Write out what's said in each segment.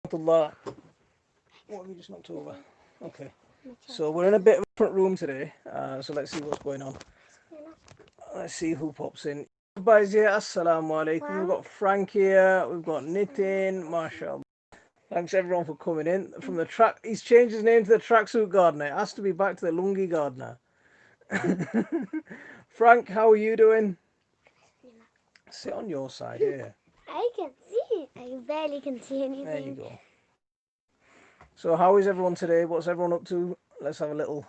What have you just knocked over? Okay. So we're in a bit of a different room today. So let's see what's going on. Let's see who pops in. Everybody's here. Assalamu alaikum. We've got Frank here. We've got Nitin. Mashallah. Thanks everyone for coming in. From the track, he's changed his name to the tracksuit gardener. It has to be back to the lungi gardener. Frank, how are you doing? Sit on your side here. I can see it. I barely can see anything. There you go. So how is everyone today? What's everyone up to? Let's have a little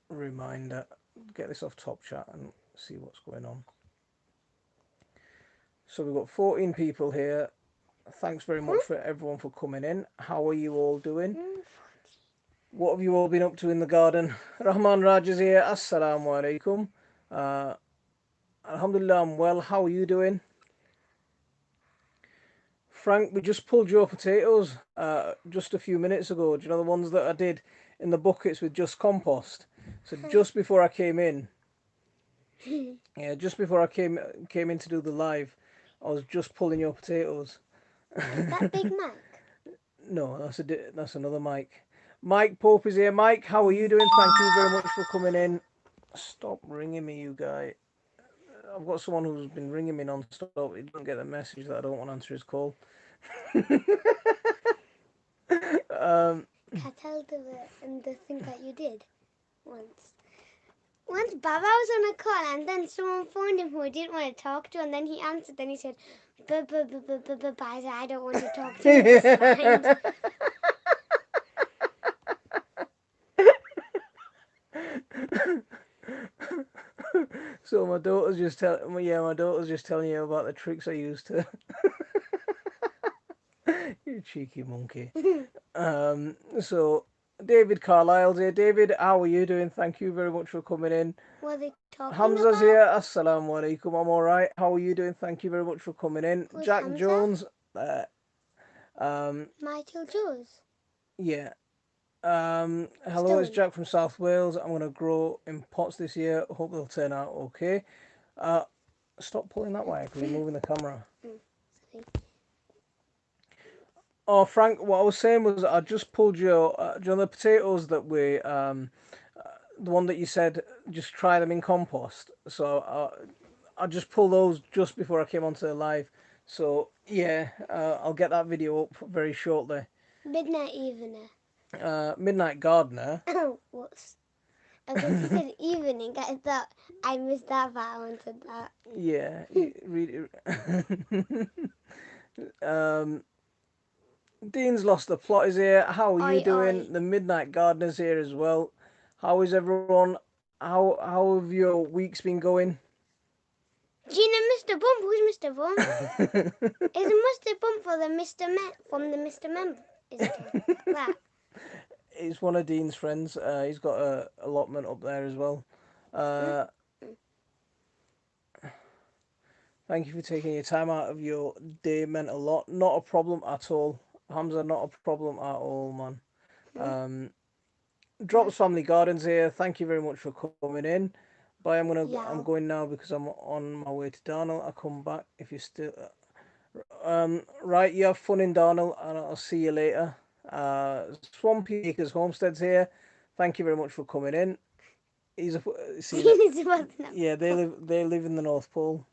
reminder. Get this off top chat and see what's going on. So we've got 14 people here. Thanks very much for everyone for coming in. How are you all doing? What have you all been up to in the garden? Rahman Raj is here. Assalamu alaikum. Alhamdulillah, I'm well. How are you doing? Frank, we just pulled your potatoes just a few minutes ago. Do you know the ones that I did in the buckets with just compost? So just before I came in, just before I came in to do the live, I was just pulling your potatoes. Is that Big Mac? No, that's another Mike. Mike Pope is here. Mike, how are you doing? Thank you very much for coming in. Stop ringing me, you guy. I've got someone who's been ringing me non-stop. He doesn't get the message that I don't want to answer his call. Can I tell the thing that you did once? Once Baba was on a call and then someone phoned him who I didn't want to talk to, and then he answered. Then he said, I don't want to talk to you. It's fine." So my daughter's just telling you about the tricks I used to. You cheeky monkey. So David Carlisle's here. David, how are you doing? Thank you very much for coming in. What are they talking Hamza's about? here. Assalamu alaikum. I'm all right. How are you doing? Thank you very much for coming in. Who's Jack Hamza? Jones. Michael Jones. Yeah. Hello, it's Jack from South Wales. I'm going to grow in pots this year. Hope they'll turn out okay. Stop pulling that wire because you're moving the camera. Sorry. Oh, Frank, what I was saying was I just pulled your, do you know the potatoes that we, the one that you said, just try them in compost. So I just pulled those just before I came onto the live. So yeah, I'll get that video up very shortly. Midnight Evening. Midnight Gardener. Oh, whoops. I thought you said evening. I thought I missed that, but I wanted that. Yeah, read it. Dean's Lost the Plot is here. How are you doing? Oi. The Midnight Gardener's here as well. How is everyone? How have your weeks been going? Gina, Mr. Bump. Who's Mr. Bump? Is it Mr. Bump for the from the Mr. Member? Is it that? He's one of Dean's friends. He's got a allotment up there as well. Thank you for taking your time out of your day. Meant a lot. Not a problem at all. Hamza, not a problem at all, man. Drops Family Gardens here. Thank you very much for coming in. Bye. I'm going now because I'm on my way to Darnell. I'll come back if you're still. Right. You have fun in Darnell, and I'll see you later. Swampy Acres Homestead's here. Thank you very much for coming in. He's a yeah. They live in the North Pole.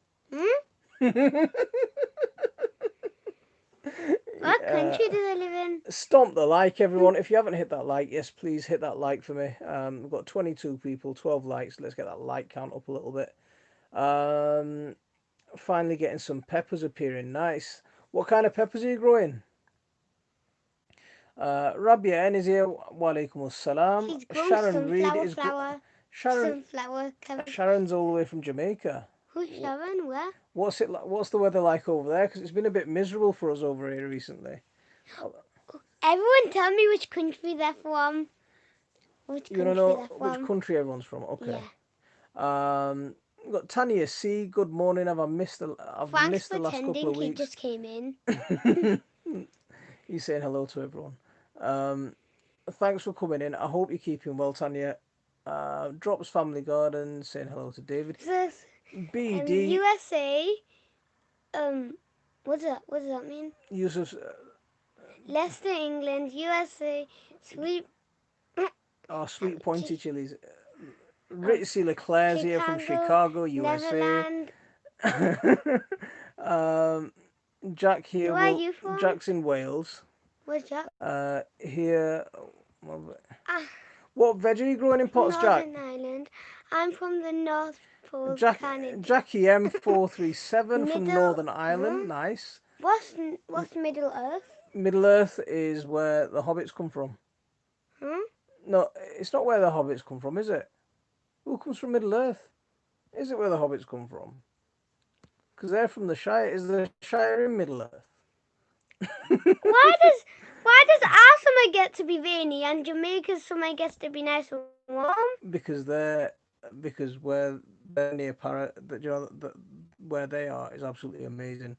What country do they live in? Stomp the like, everyone. If you haven't hit that like, yes, please hit that like for me. We've got 22 people, 12 likes. Let's get that like count up a little bit. Finally getting some peppers appearing. Nice. What kind of peppers are you growing? Rabia N is here. Wa alaikum assalam. Sharon Reed is Sharon's all the way from Jamaica. Who's Sharon? Where? What's it like? What's the weather like over there? Because it's been a bit miserable for us over here recently. Everyone, tell me which country they're from. You don't know which country everyone's from? Okay. Yeah. We've got Tanya C. Good morning. I've missed the last couple of weeks. He just came in. He's saying hello to everyone. Thanks for coming in. I hope you're keeping well, Tanya. Drops Family Garden saying hello to David. So, BD USA. What does that mean? Use of Leicester, England, USA, sweet sweet pointy chilies. uh, Ritzy Leclerc's here from Chicago, Chicago, USA. Neverland. um, Jack here. Where are Well, you from? Jack's in Wales. Where's that? Here. Ah, What veg are you growing in pots, Jack? Northern Ireland. I'm from the North Pole, Jack Canada. Jackie M437 from Middle, Northern Ireland. huh? Nice. What's Middle Earth? Middle Earth is where the hobbits come from. Huh? No, it's not where the hobbits come from, is it? Who comes from Middle Earth? Is it where the hobbits come from? Because they're from the Shire. Is the Shire in Middle Earth? Why does why does our summer get to be rainy and Jamaica's summer gets to be nice and warm? because they're because where they're near that where they are is absolutely amazing.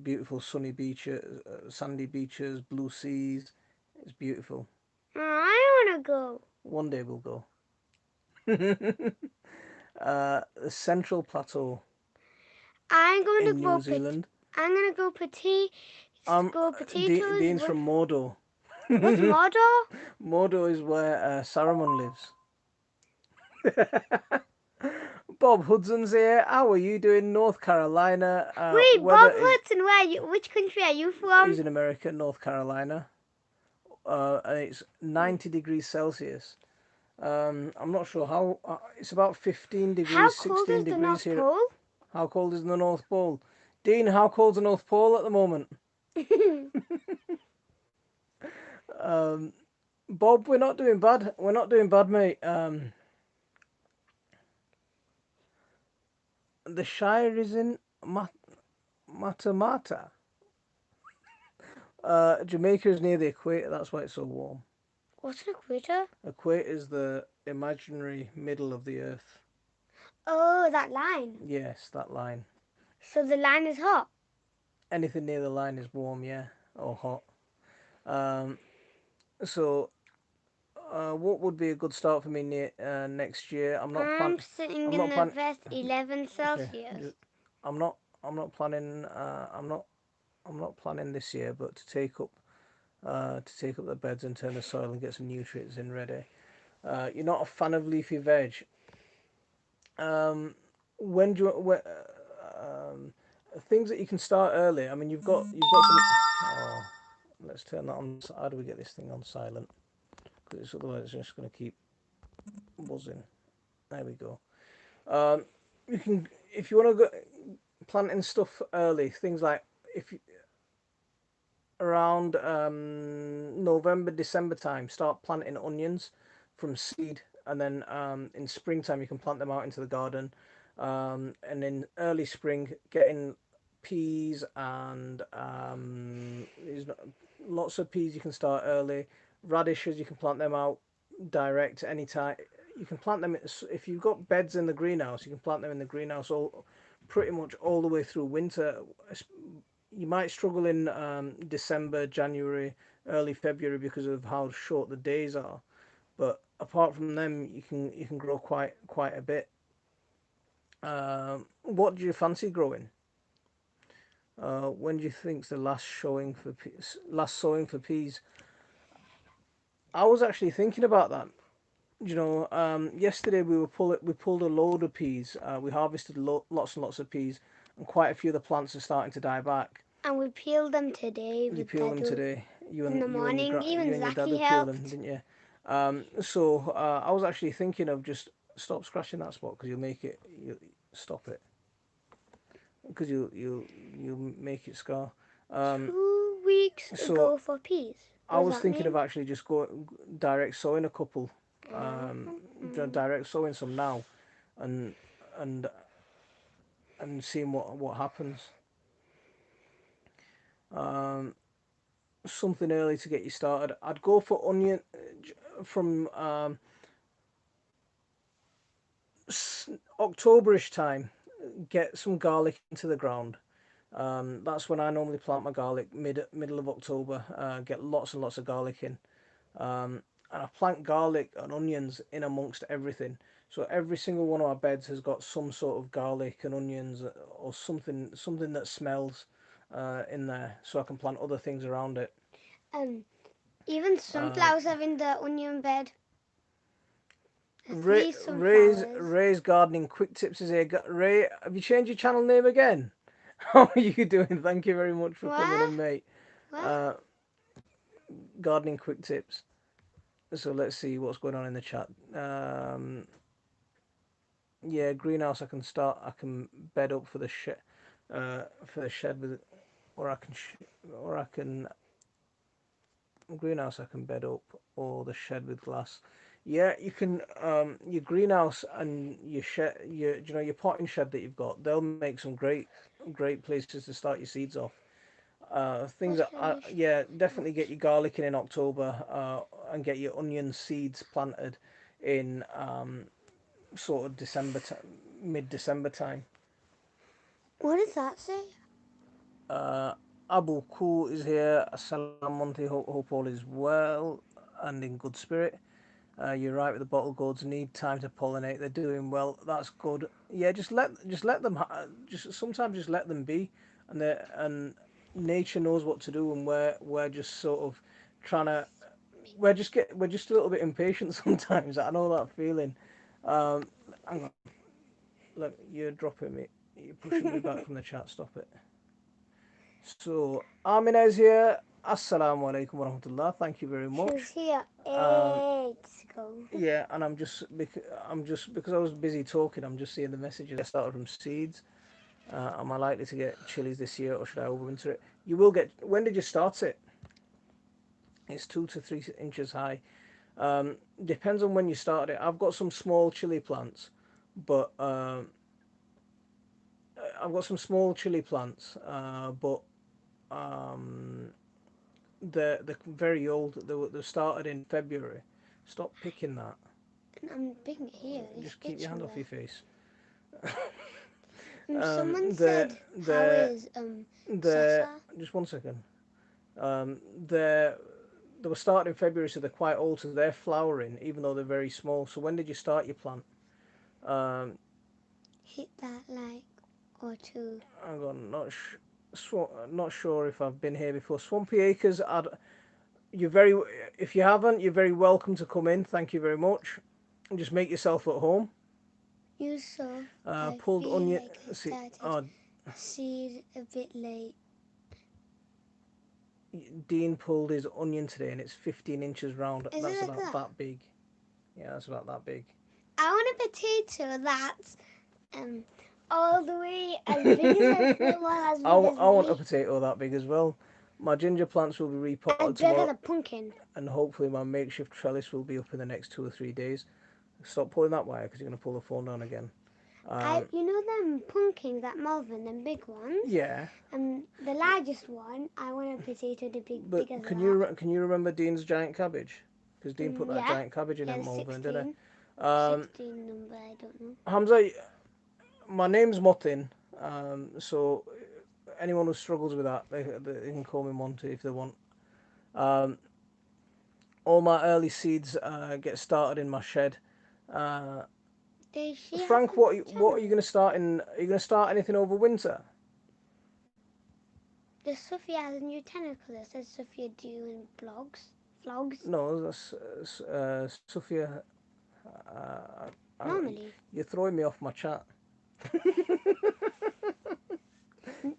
Beautiful sunny beaches, sandy beaches, blue seas. It's beautiful. Oh, I wanna go. One day we'll go. The Central Plateau I'm going to in New grow Zealand. I'm gonna Um, grow potatoes. Dean's from Mordor. What's Mordor? Mordor is where Saruman lives. Bob Hudson's here. How are you doing? North Carolina. Wait, Weather Bob is. Hudson, where are you? Which country are you He's from? in America, North Carolina. And it's 90 degrees Celsius. I'm not sure how. It's about 15 How degrees, cold 16 is the degrees North here. Pole? How cold is the North Pole? Dean, how cold's the North Pole at the moment? Um, Bob, we're not doing bad. We're not doing bad, mate. The Shire is in Matamata. Jamaica is near the equator. That's why it's so warm. What's an equator? Equator is the imaginary middle of the Earth. Oh, that line. Yes, that line. So the line is hot. Anything near the line is warm, yeah, or hot. Um, so, what would be a good start for me next year? I'm sitting I'm in not the plan. vest 11 Okay, Celsius. I'm not. I'm not planning. I'm not planning this year, but to take up the beds and turn the soil and get some nutrients in ready. You're not a fan of leafy veg. Um, when do you things that you can start early? I mean, you've got some. Oh, let's turn that on. How do we get this thing on silent? Because otherwise it's just going to keep buzzing. There we go. Um, you can if you want to go planting stuff early. Things like if you, around November, December time, start planting onions from seed, and then in springtime you can plant them out into the garden, and in early spring getting peas and there's lots of peas you can start early. Radishes you can plant them out direct anytime. You can plant them if you've got beds in the greenhouse. You can plant them in the greenhouse all pretty much all the way through winter. You might struggle in December, January, early February because of how short the days are. But apart from them, you can grow quite a bit. What do you fancy growing? When do you think's the last sowing for peas? I was actually thinking about that. Yesterday we pulled a load of peas. We harvested lots and lots of peas, and quite a few of the plants are starting to die back. And we peeled them today You with peel them Dadu today. in the morning. You Even and your dad Zaki will peel them, helped. didn't you? So I was actually thinking of just stop scratching that spot because you stop it because you make it scar. Um, 2 weeks so ago for peas. I What does was that thinking of mean? actually just go direct sowing a couple, Mm. direct sowing some now, and and and seeing what happens. Um, Something early to get you started. I'd go for onion from Octoberish time. Get some garlic into the ground. That's when I normally plant my garlic middle of October. Get lots and lots of garlic in. And I plant garlic and onions in amongst everything. So every single one of our beds has got some sort of garlic and onions or something that smells. in there, so I can plant other things around it. Um, Even Uh, sunflowers have in the onion bed. Three Ray's sunflowers. Ray's gardening quick tips is here. Ray, have you changed your channel name again? How are you doing? Thank you very much for coming What? in, mate. What? Uh, Gardening quick tips. So let's see what's going on in the chat. Yeah, greenhouse. I can start. I can bed up for the shed with, or I can, or I can greenhouse. I can bed up, or the shed with glass. Yeah, you can. Your greenhouse and your shed, your potting shed that you've got, they'll make some great places to start your seeds off. Things What that, shall we yeah, definitely get watch? your garlic in October, and get your onion seeds planted in sort of mid-December time. What does that say? Uh, Abu Kul is here. Assalamu alaikum. Hope all is well and in good spirit. You're right with the bottle gourds need time to pollinate. They're doing well. That's good. Yeah, just let them just sometimes just let them be, and nature knows what to do, and we're just sort of trying to we're just a little bit impatient sometimes. I know that feeling. Hang on, look, you're dropping me. You're pushing me back from the chat. Stop it. So Amina is here. Assalamu alaikum warahmatullah. Thank you very She was much. here Um, 8 ago. Yeah, and I'm just because I was busy talking. I'm just seeing the messages. I started from seeds. Am I likely to get chilies this year, or should I overwinter it? You will get. When did you start it? It's 2 to 3 inches high. Depends on when you started it. I've got some small chili plants, but I've got some small chili plants, but um, they're very old. They started in February. Stop picking that. And I'm picking it here. It's Just keep your hand itching off your there. face. Someone The said, "How the is the Sasa?" just one second. Um, the they were started in February, so they're quite old. So they're flowering, even though they're very small. So when did you start your plant? Um, Hit that like or two. Hang on, not sure if I've been here before. Swampy Acres. You're very if you haven't, you're very welcome to come in. Thank you very much. And just make yourself at home. Yusuf, I Pulled feel onion. like I See, started seed a bit late. Dean pulled his onion today, and it's 15 inches round. Is it That's like about that? that big. Yeah, that's about that big. I want a potato that's um all the way as big as as big as I want a me potato that big as well. My ginger plants will be repotted and big tomorrow, as a pumpkin. and hopefully my makeshift trellis will be up in the next 2 or 3 days. Stop pulling that wire because you're going to pull the phone down again. You know them pumpkins that Malvern, them big ones. Yeah, The largest one, I want a potato the big but as that. can you remember Dean's giant cabbage? Because Dean put that Yeah, giant cabbage in yeah, at the Malvern, didn't 16, he? Um, 16 number. I don't know. Hamza, my name's Motin, so anyone who struggles with that, they can call me Monty if they want. Um, all my early seeds get started in my shed. Uh, Does she have Frank, a what are you channel? going to start in? Are you going to start anything over winter? Does Sophia has a new channel because it says Sophia doing vlogs. No, that's Sophia. Uh, uh, Normally, you're throwing me off my chat,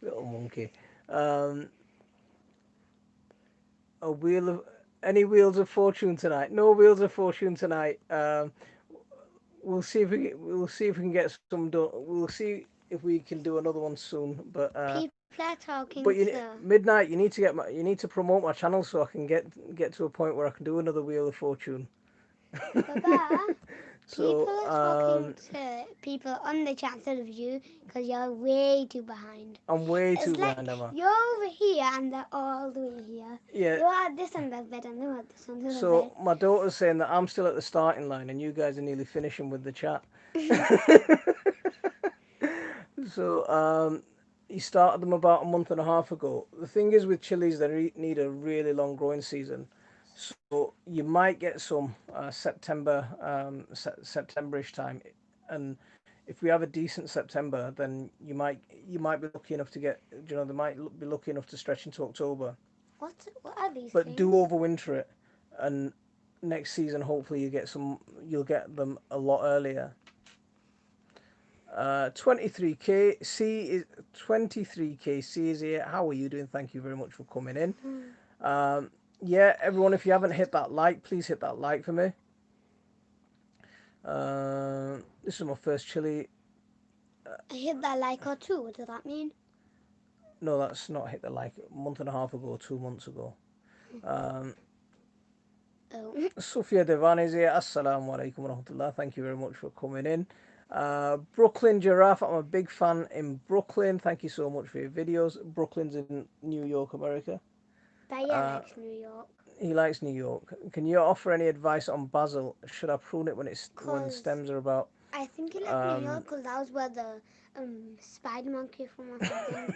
little monkey. Um, a wheel of any wheels of fortune tonight? No wheels of fortune tonight. We'll see if we can get some done. We'll see if we can do another one soon. people are talking But you to midnight. You need to promote my channel so I can get to a point where I can do another wheel of fortune. Baba. People So are talking to people on the chat instead of you because you're way too behind. I'm way It's too like behind, am I? you're over here and they're all the way here. Yeah. You're at this end of the bed and they're at this end of the So my daughter's saying that I'm still at the starting line and you guys are nearly finishing with the chat. bed. So he started them about a month and a half ago. The thing is with chilies, they need a really long growing season. So you might get some Septemberish time, and if we have a decent September, then you might be lucky enough to get, they might be lucky enough to stretch into October. What are these But do things? overwinter it, and next season hopefully you'll get them a lot earlier. 23k C is 23k C is here. How are you doing? Thank you very much for coming in. Um, yeah, everyone, if you haven't hit that like, please hit that like for me. This is my first chili. I hit that like or two. What does that mean? No, that's not hit the like. A month and a half ago, 2 months ago. Um, Oh. Sofia Devan is here. Assalamu alaikum wa rahmatullah. Thank you very much for coming in. Brooklyn Giraffe. I'm a big fan in Brooklyn. Thank you so much for your videos. Brooklyn's in New York, America. Baya Uh, likes New York. he likes New York. Can you offer any advice on basil? Should I prune it when Cause stems are about I think he likes New um, York because that was where the spider monkey from or something.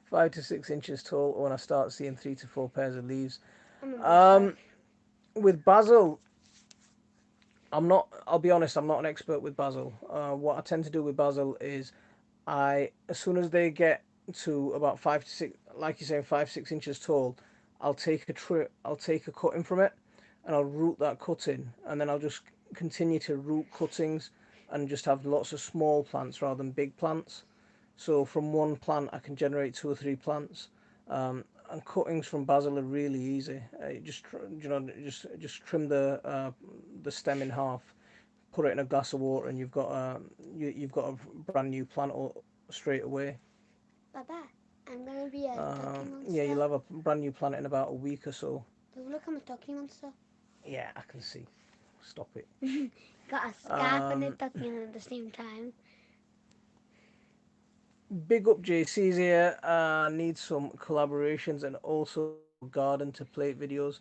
5 to 6 inches tall, or when I start seeing 3 to 4 pairs of leaves? I'm a big fan. Um, with basil, I'm not. I'll be honest. I'm not an expert with basil. What I tend to do with basil is, as soon as they get to about 5 to 6, like you're saying, 5 6 inches tall, I'll take a cutting from it, and I'll root that cutting, and then I'll just continue to root cuttings, and just have lots of small plants rather than big plants. So from one plant, I can generate 2 or 3 plants. And cuttings from basil are really easy. Just trim the stem in half, put it in a glass of water, and you've got a brand new plant straight away. Baba, I'm gonna be a ducky Yeah, monster. you'll have a brand new plant in about a week or so. Look, I'm a ducky monster. Yeah, I can see. Stop it. Got a scarf and a Um, ducky at the same time. Big up JC's here. Need some collaborations and also garden to plate videos.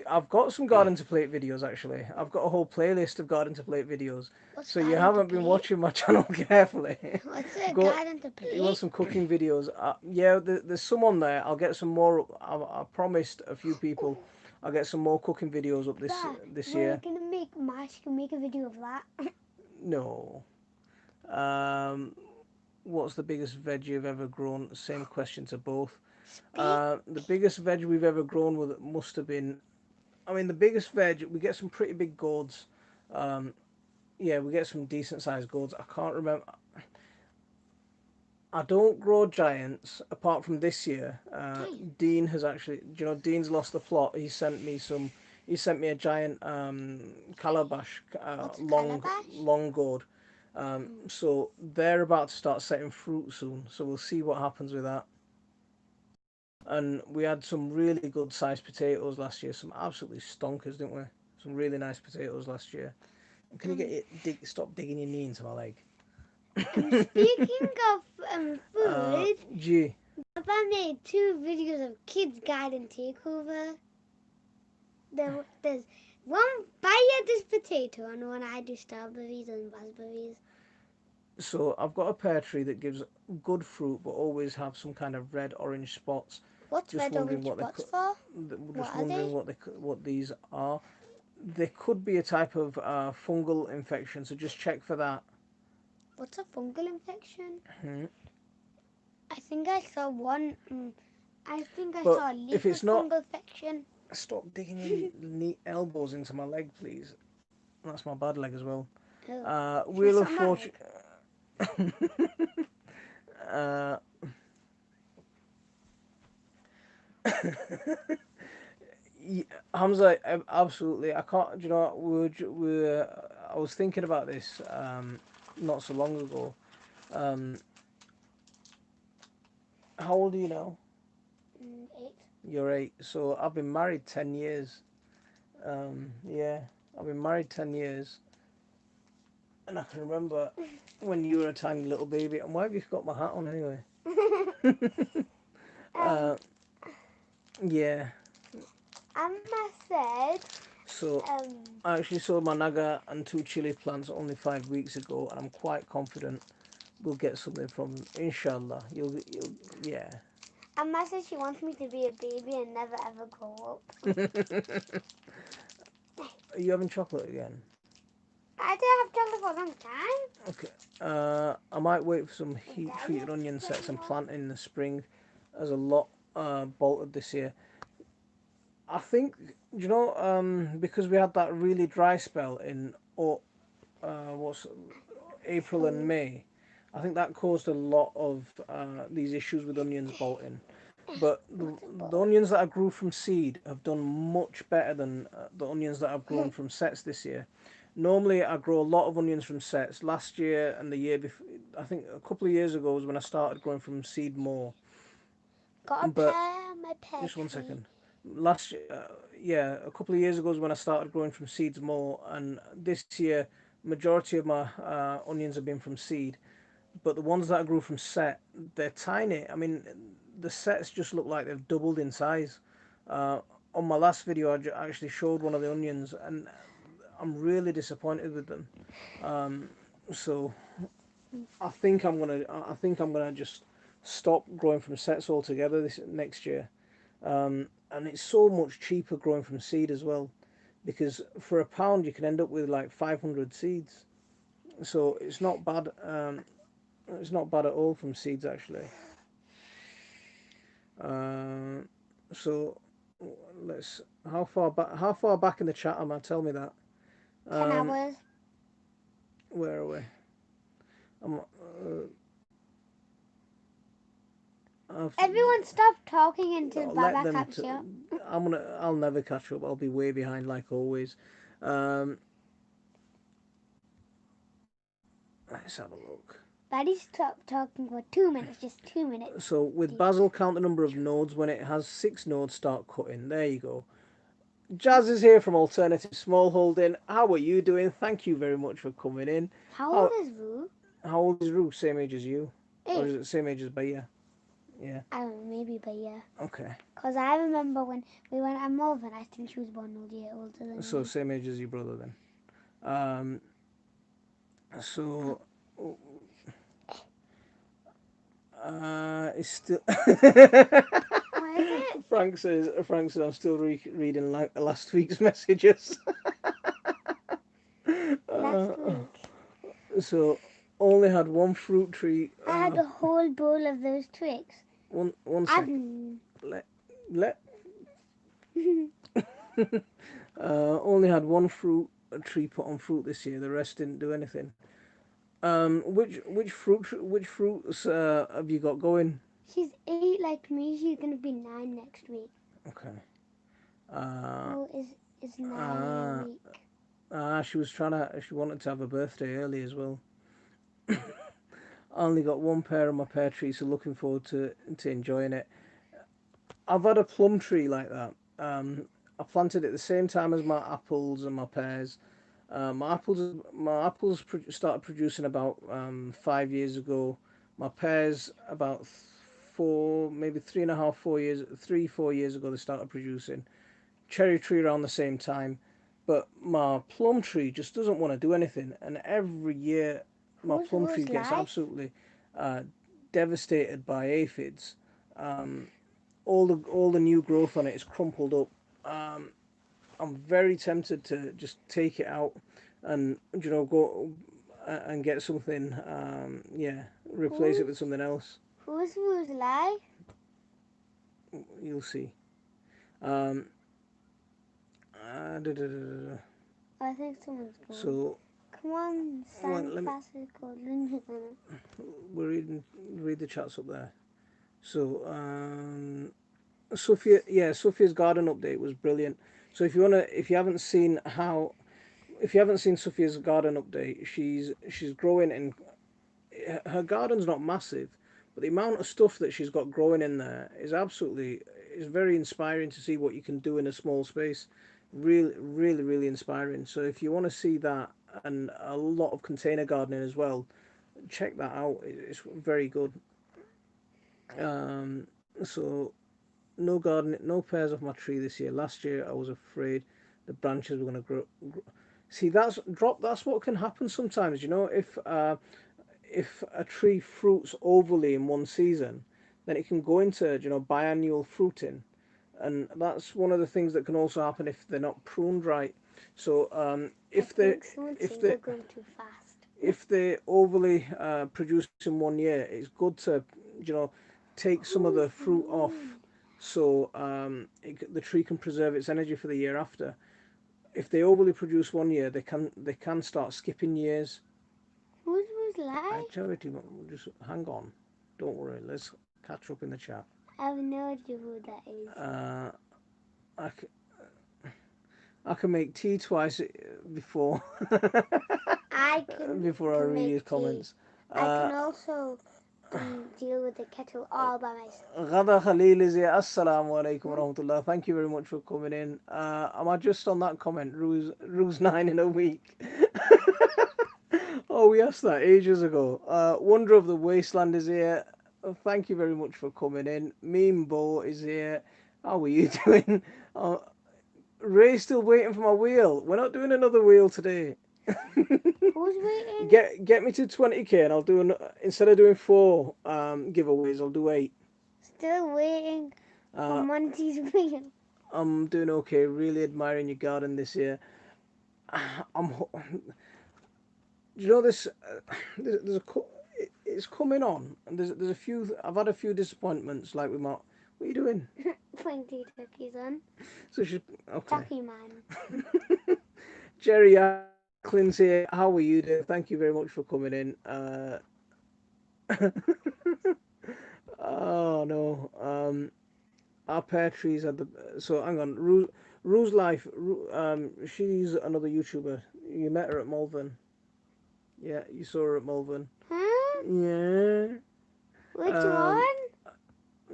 I've got some garden to plate videos actually. I've got a whole playlist of garden to plate videos. What's So you garden to haven't been plate? watching my channel carefully. What's a Go. garden to You want plate? some cooking videos? Yeah, there's some on there. I'll get some more. I promised a few people. I'll get some more cooking videos up Baba, this we're year. gonna make mash. Can make a video of that. No. Um, what's the biggest veg you've ever grown? Same question to both. Speak. The biggest veg we've ever grown with must have been. I mean, the biggest veg. We get some pretty big gourds. Um, yeah, we get some decent sized gourds. I can't remember. I don't grow giants apart from this year. Giants. Dean has actually. Do you know Dean's lost the plot? He sent me some. He sent me a giant calabash, What's a calabash? long gourd. Mm. So they're about to start setting fruit soon. So we'll see what happens with that. And we had some really good sized potatoes last year. Some absolutely stonkers, didn't we? Some really nice potatoes last year. Can you Um, stop digging your knee into my leg? Speaking of food, Gee. Papa made two videos of kids garden takeover. There's one buy this potato and one I do strawberries and raspberries. So I've got a pear tree that gives good fruit, but always have some kind of red orange spots. What's Just red wondering orange what spots for? What just are they? wondering what these are. They could be a type of fungal infection, so just check for that. What's a fungal infection? Hmm. I think I saw one. I think I But saw a if leaf it's with not, fungal infection. stop digging your elbows into my leg, please. That's my bad leg as well. Oh, should we Wheel of start my Fortune. leg? uh, Hamza, absolutely. I can't. You know, I was thinking about this not so long ago. Um, how old are you now? 8. You're 8. So I've been married 10 years. Yeah, I've been married 10 years, and I can remember when you were a tiny little baby. And why have you got my hat on anyway? um, uh, yeah. Amma said, So I actually sold my naga and 2 chili plants only 5 weeks ago, and I'm quite confident we'll get something from them. Inshallah, yeah. Amma said she wants me to be a baby and never ever grow up. Are you having chocolate again? I don't have for a long time. Okay. I might wait for some heat-treated onion sets and plant in the spring, as a lot bolted this year. I think, because we had that really dry spell in what's April and May. I think that caused a lot of these issues with onions bolting. But the onions that I grew from seed have done much better than the onions that I've grown from sets this year. Normally, I grow a lot of onions from sets. Last year and the year before, I think a couple of years ago was when I started growing from seed more. Got a But pear, my pear just one tree. second. Yeah, a couple of years ago is when I started growing from seeds more, and this year, majority of my onions have been from seed. But the ones that I grew from set, they're tiny. I mean, the sets just look like they've doubled in size. Uh, on my last video, actually showed one of the onions, and I'm really disappointed with them. So I think I'm gonna just stop growing from sets altogether this next year. And it's so much cheaper growing from seed as well, because for £1 you can end up with like 500 seeds. So it's not bad. It's not bad at all from seeds actually. Uh, so let's how far back in the chat am I? Tell me that. 10 Um, hours. where are we? I've, Everyone stop talking until I'll let Baba them. catches you. I'll never catch up. I'll be way behind like always. Um, let's have a look. Daddy stopped talking for 2 minutes, just 2 minutes. So with Basil, count the number of nodes. When it has 6 nodes, start cutting. There you go. Jazz is here from Alternative Smallholding. How are you doing? Thank you very much for coming in. How old How is Roo? how old is Rue? Same age as you, or is 8. it same age as Baya? Yeah. I don't know, maybe, but yeah. Okay. Because I remember when we went at Melbourne, I think she was 1 year older than So me. same age as your brother then. Um. So. It's still. What is it? Frank says I'm still reading last week's messages. Last uh, week. so only had one fruit tree. I had a whole bowl of those Twix. One I've... second. Let let. Only had one fruit tree put on fruit this year. The rest didn't do anything. Which fruits have you got going? She's 8 like me. She's going to be 9 next week. Okay. Uh, Who is 9 in a uh, week? she wanted to have a birthday early as well. I only got one pear on my pear tree, so looking forward to enjoying it. I've had a plum tree like that. I planted it at the same time as my apples and my pears. My apples started producing about 5 years ago. My pears about 3.5, 4 years, 3, 4 years ago they started producing. Cherry tree around the same time, but my plum tree just doesn't want to do anything. And every year my Who's plum tree who's gets live? absolutely uh, devastated by aphids. Um, all the new growth on it is crumpled up. Um, I'm very tempted to just take it out and go and get something. Yeah, replace it Who's with something else. who's live? You'll see. Um, da, da, da, da. I think someone's gone. So Come on, well, San let me. Francisco. We're read the chats up there. So Sophia, yeah, Sophia's garden update was brilliant. So if you haven't seen Sophia's garden update, she's growing and her garden's not massive, but the amount of stuff that she's got growing in there is very inspiring to see what you can do in a small space. Really, really, really inspiring. So if you want to see that and a lot of container gardening as well, check that out. It's very good. So no pears off my tree this year. Last year I was afraid the branches were going to grow. See, that's what can happen sometimes. If a tree fruits overly in one season, then it can go into biannual fruiting, and that's one of the things that can also happen if they're not pruned right. So I if they think someone's if saying they you're going too fast. if they overly produce in 1 year, it's good to, you know, take some of the Who's fruit off, we? so the tree can preserve its energy for the year after. If they overly produce 1 year, they can start skipping years. Who's I live? charity, just hang on, don't worry. Let's catch up in the chat. I have no idea who that is. Uh, I, c- I can make tea twice before I can before I read his make tea. comments. I Uh, can also deal with the kettle all by myself. Ghada Khalil is here. Assalamu alaikum warahmatullah. Thank you very much for coming in. Am I just on that comment? Ruse 9 in a week. Oh, we asked that ages ago. Wonder of the Wasteland is here. Thank you very much for coming in. Meme Bo is here. How are you doing? Uh, Ray's still waiting for my wheel. We're not doing another wheel today. Who's waiting? Get me to 20k and I'll do instead of doing four giveaways, I'll do eight. Still waiting for Uh, Monty's wheel. I'm doing okay. Really admiring your garden this year. I'm. You know this? There's it's coming on, and there's a few. I've had a few disappointments, like with my. What are you doing? Pointy turkeys on. So she's okay. Ducky man. Jerry Acklin's here. How are you doing? Thank you very much for coming in. Oh no. Our pear trees at the. So hang on. Rue's life. She's another YouTuber. You met her at Malvern. Yeah, you saw her at Malvern. Huh? Yeah. Which Um, one?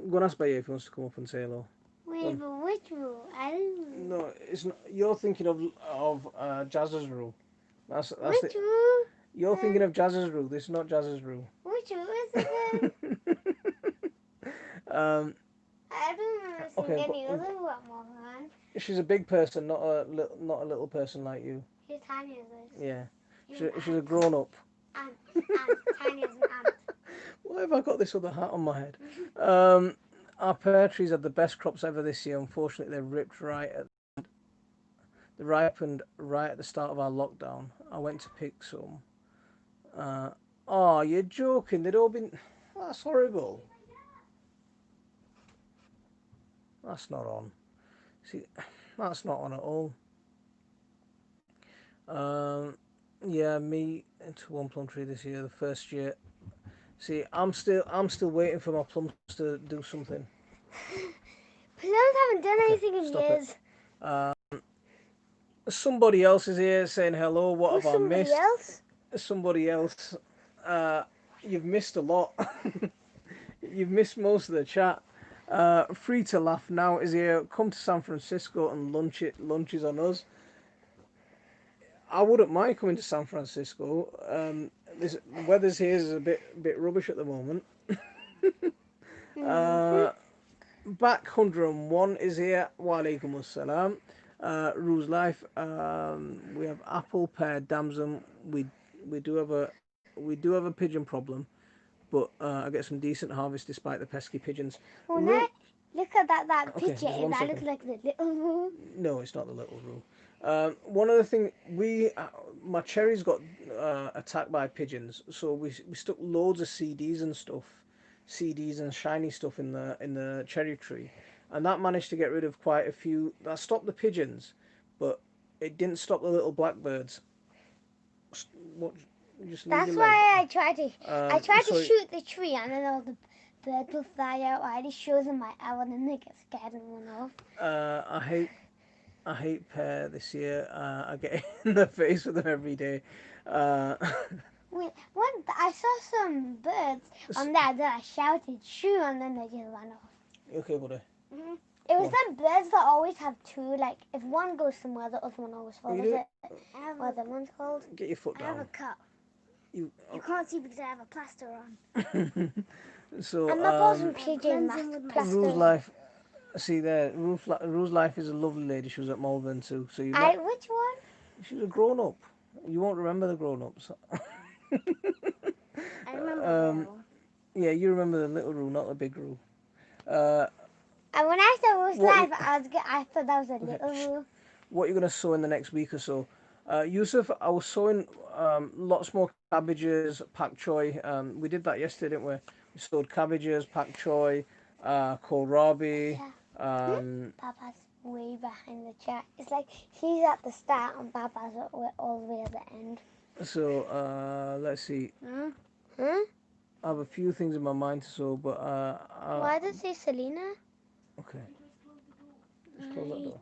Go and ask Baye if he wants to come up and say hello. Go Wait, on. but which rule? I don't know. No, it's not. You're thinking of Jazz's rule. That's the. Which rule? You're thinking of Jazz's rule. This is not Jazz's rule. Which rule is it then? um. I don't remember seeing Okay. any other one more than. She's a big person, not a little person like you. She's tiny as this. Yeah. She's an She's a ant. grown up. Ant. Ant. Tiny as an ant. Why have I got this other hat on my head? Um. Our pear trees had the best crops ever this year. Unfortunately, they ripped right at they ripened right at the start of our lockdown. I went to pick some. Uh, oh, you're joking. They'd all been. That's horrible. That's not on. See, that's not on at all. Um, yeah, me into one plum tree this year, the first year. See, I'm still waiting for my plums to do something. Plums haven't done Okay, anything in stop it. years. Uh, Somebody else is here saying hello. What Who's have I somebody missed? else? Somebody else. You've missed a lot. You've missed most of the chat. Free to laugh now is here. Come to San Francisco and lunches on us. I wouldn't mind coming to San Francisco. This weather's here is a bit rubbish at the moment. Mm-hmm. Uh, Back 101 is here. Wa alaikum assalam. Rules life. We have apple, pear, damson. We do have a pigeon problem, but I get some decent harvest despite the pesky pigeons. Well, now look at that Okay, picture. just If one that looks second. like the little room. No, it's not the little rule. One other thing, my cherries got attacked by pigeons, so we stuck loads of CDs and shiny stuff in the cherry tree, and that managed to get rid of quite a few. That stopped the pigeons, but it didn't stop the little blackbirds. What? Just leave your That's leg. why I tried to So shoot the tree, and then all the birds will fly out. I just show them my arrow, and then they get scared and run off. I hate pear this year. I get in the face with them every day. Uh, When I saw some birds on there that I shouted shoo, and then they just ran off. okay, buddy. It was Go on. them birds that always have two. Like if one goes somewhere, the other one always What are follows you it. What the one's called? Get your foot I have a down. cut. You. You can't see because I have a plaster on. So I'm not bought some pigeon Rue's plaster. life. See there, Rue's life is a lovely lady. She was at Malvern too. So you met. Which one? She was a grown up. You won't remember the grown ups. I remember um, Bill. yeah, you remember the little Rue, not the big Rue. Uh, And when I saw Rue's what? life, I thought that was a Okay, little Rue. what you're gonna sow in the next week or so? Yusuf, I was sowing lots more cabbages, pak choy. We did that yesterday, didn't we? We sowed cabbages, pak choy, kohlrabi. Yeah. Um, Papa's way behind the chat. It's like he's at the start and Papa's all the way at the end. let's see. Huh? Huh? I have a few things in my mind to sow, but Why does it say Selena? okay. Just close that door.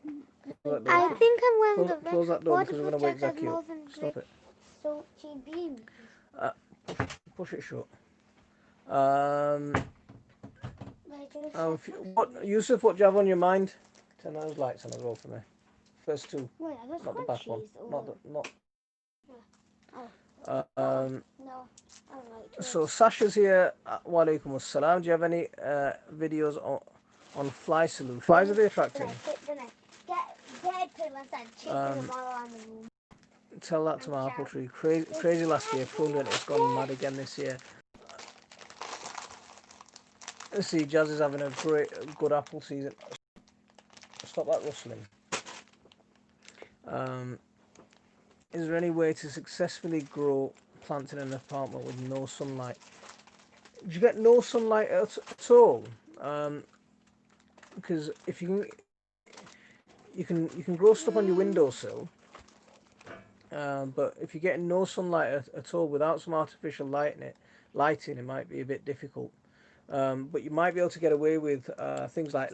I Close that door. think I'm going to Close that door water because we're gonna wake project as Zaki up. Melvin's Stop it. so she beam. Uh, push it shut. Um, what Yusuf? What do you have on your mind? Turn those lights on as well for me. First two, Wait, I was not the back one. cheese. Not. Oh. No. So Sasha's here. Wa alaikum assalam. Do you have any videos on fly solution? Flies are they attracting? Get a pillow and start chasing them all around the room. Tell that to my apple tree. Crazy last year. Pruned it. It's gone mad again this year. Let's see. Jazz is having a good apple season. Stop that rustling. Is there any way to successfully grow plants in an apartment with no sunlight? Do you get no sunlight at all? Because if you can grow stuff on your windowsill, but if you're getting no sunlight at all without some artificial lighting, it might be a bit difficult. But you might be able to get away with things like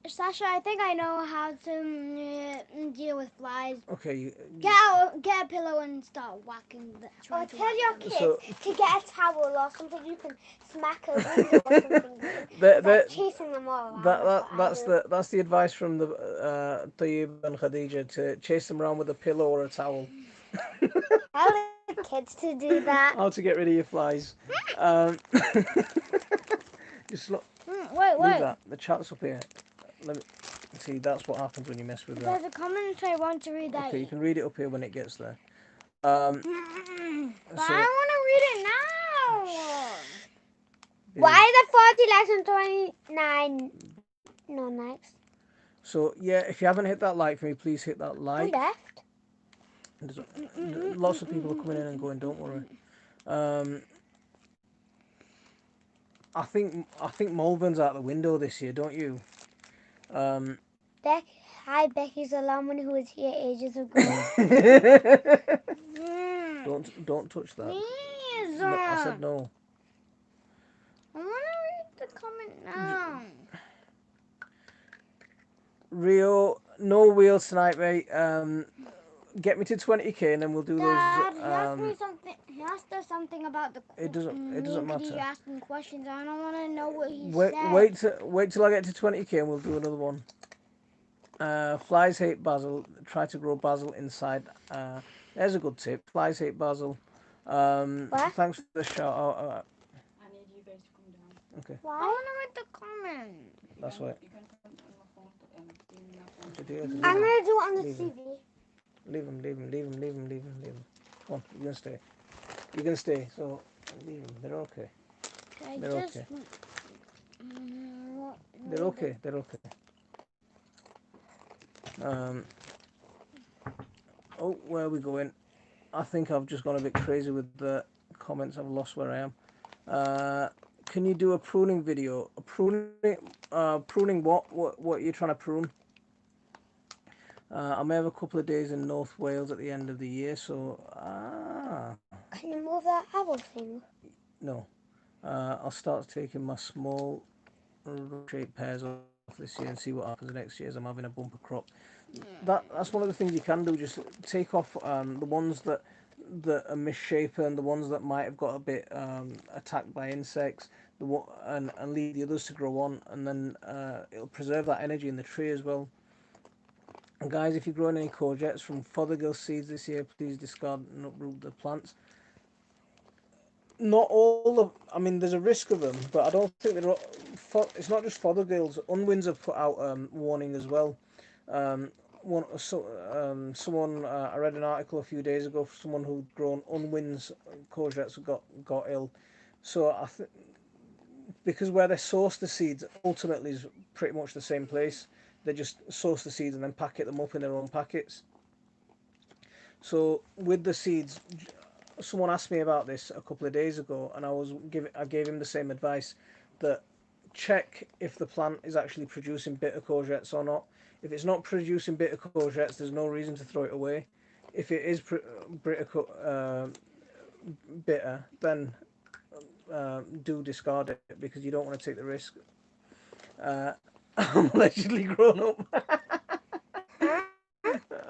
Sasha, I think I know how to deal with flies. Okay, Get a pillow and start whacking. Or tell your kids to get a towel or something you can smack a window or something. Chasing them all around. That's the advice from the Tayyib and Khadija, to chase them around with a pillow or a towel. Tell the kids to do that. How to get rid of your flies. Just look. Wait. Leave that. The chat's up here. Let me see. That's what happens when you mess with that. There's a comment I want to read that. Okay, you can read it up here when it gets there. But I want to read it now. Why the 40 likes and 29 no likes? So yeah, if you haven't hit that like for me, please hit that like. Who left? Lots of people are coming in and going. Don't worry. I think Malvern's out the window this year, don't you? Hi, Becky's alarm who was here ages ago. Don't touch that. Please. No, I said no. I want to read the comment now. Rio, no wheels tonight, mate. Get me to 20k and then we'll do Dad, those. he asked me something. He asked us something about the. It doesn't matter. He asked me questions. I don't want to know what he said. Wait till I get to 20k and we'll do another one. Flies hate basil. Try to grow basil inside. There's a good tip. Flies hate basil. Thanks for the shout out. I need you guys to come down. Okay. Why? I want to read the comment. That's right. You can come on my phone to I'm going to do it on the TV. Leave him. Come on, you're going to stay. You're going to stay, so leave them. They're okay. They're okay. Oh, where are we going? I think I've just gone a bit crazy with the comments. I've lost where I am. Can you do a pruning video? Pruning what? What are you trying to prune? I may have a couple of days in North Wales at the end of the year, so Can you move that apple thing? No. I'll start taking my small shaped pears off this year and see what happens next year as I'm having a bumper crop. That's one of the things you can do. Just take off the ones that are misshapen, the ones that might have got a bit attacked by insects, and leave the others to grow on, and then it'll preserve that energy in the tree as well. And guys, if you're growing any courgettes from Fothergill seeds this year, please discard and uproot the plants. Not all of, I mean, there's a risk of them, but I don't think they're. It's not just Fothergills. Unwinds have put out warning as well. Someone I read an article a few days ago for someone who'd grown unwinds courgettes got ill. So I think because where they source the seeds ultimately is pretty much the same place. They just source the seeds and then packet them up in their own packets. So with the seeds, someone asked me about this a couple of days ago, and I gave him the same advice that check if the plant is actually producing bitter courgettes or not. If it's not producing bitter courgettes, there's no reason to throw it away. If it is bitter, then do discard it because you don't want to take the risk. Uh, I'm allegedly grown up.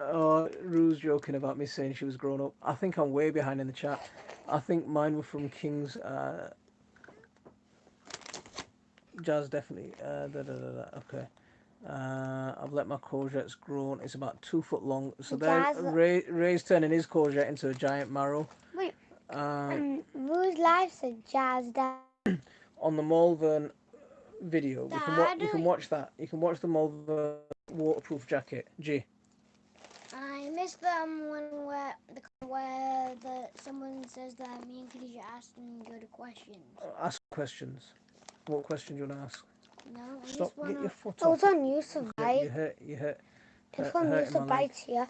Oh, Rue's joking about me saying she was grown up. I think I'm way behind in the chat. I think mine were from King's. Jazz definitely. Okay. I've let my courgettes grow. It's about 2 foot long. So there, Jazz. Ray's turning his courgette into a giant marrow. Wait. Um, Whose life said Jazz Dad? on the Malvern video, you can Dad? watch that. You can watch the Malvern waterproof jacket. G. I missed them where someone says that me and Khadija asked them good questions. Ask questions. What question do you want to ask? No, I Stop. just Get your wanna. foot Oh, off. it's on Yusuf, Yeah, right? you hurt. This one Hurting my Yusuf leg. bites here.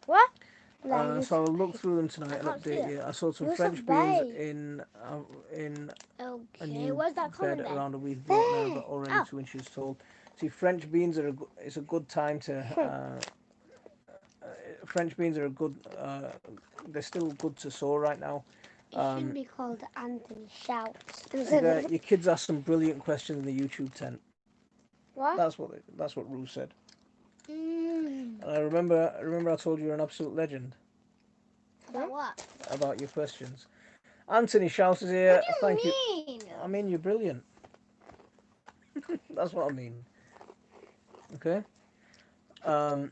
What? So I'll look through them tonight and can't see update it. you. I saw some Use a French beans bite. in a Okay, new where's that bed coming then? around a week ago now, There. but already Oh. 2 inches tall. See, French beans are it's a good time to. French beans are a good. They're still good to sow right now. It should be called Anthony Shouts. Your kids asked some brilliant questions in the YouTube tent. What? That's what Rue said. Mm. And I remember I told you you're an absolute legend About what? about your questions. Anthony Shout is here. What do Thank you you. mean? I mean, you're brilliant. That's what I mean. Okay. Um.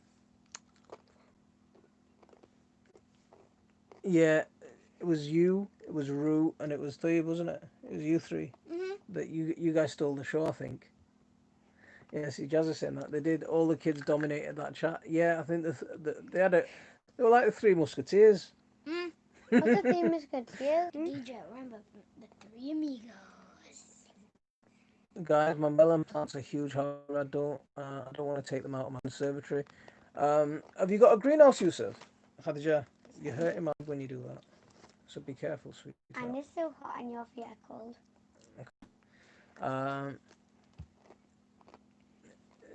Yeah. It was you. It was Rue, and it was three, wasn't it? It was you three that you guys stole the show. I think. Yeah. See, Jazz is saying that they did. All the kids dominated that chat. Yeah. I think they had a. They were like the Three Musketeers. What's the theme is good here? DJ, remember the Three Amigos. Guys, my melon plants are huge. However, I don't want to take them out of my conservatory. Have you got a greenhouse, Yusuf? Khadija, you're hurting my when you do that. So be careful, sweet. And it's so hot and your feet are cold.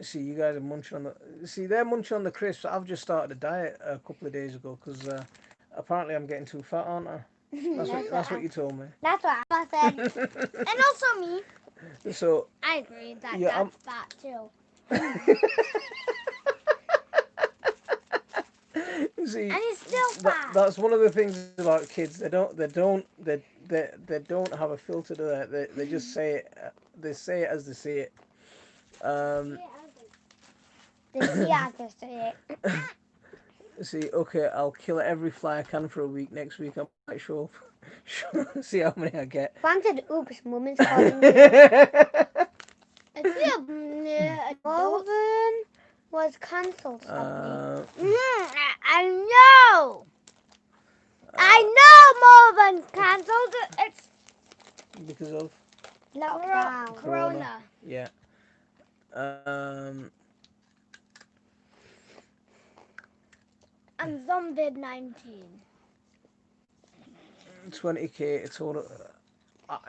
See, you guys are munching on the. See, they're munching on the crisps. I've just started a diet a couple of days ago because apparently I'm getting too fat, aren't I? That's what you told me. That's what I said. And also me. So I agree that yeah, that's fat too. See, And it's still fat. that's one of the things about kids. They don't have a filter to that. They just say it. They say it as they see it. See, okay, I'll kill every fly I can for a week. Next week I might show up. See how many I get. Frank said, oops, Mum's calling me. Melbourne was cancelled. I know. I know Melbourne cancelled. It's because of lockdown. Corona. Yeah. And Zombie-19. 20k. It's all.